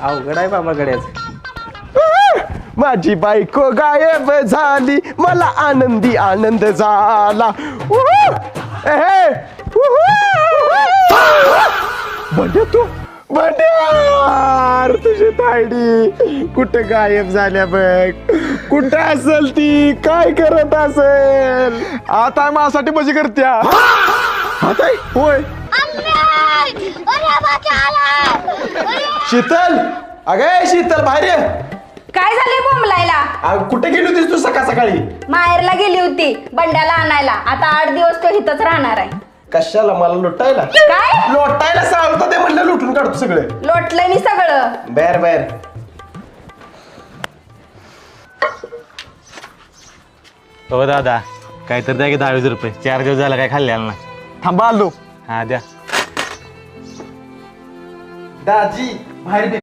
अवघड आहे बाबा गड्याच. माझी बायको गायब झाली मला आनंदी आनंद झाला. बंड्या तू बंड्या तुझी तायडी कुठं गायब झाल्या बघ. कुठं असेल ती काय करत असेल. आता माझ्यासाठी मजी करत्या. आता होय शीतल अगे शीतल बाहेर ये. काय झाले बोंबलायला? कुठे गेली होतीस तू सकाळ सकाळी? माहेरला गेली होती बंड्याला आणायला. आता 8 दिवस तो इथंच राहणार आहे. कशाला मला लुटायला? काय लोटायला सांगतो ते म्हणलं लुटून काढतो सगळं. लोटलंय मी सगळं. बर बर हो दादा काहीतरी द्या की 10-20 रुपये. 4 दिवस झाला काय खाल्लेला ना. थांबा आलो. हा द्या. दाजी बाहेर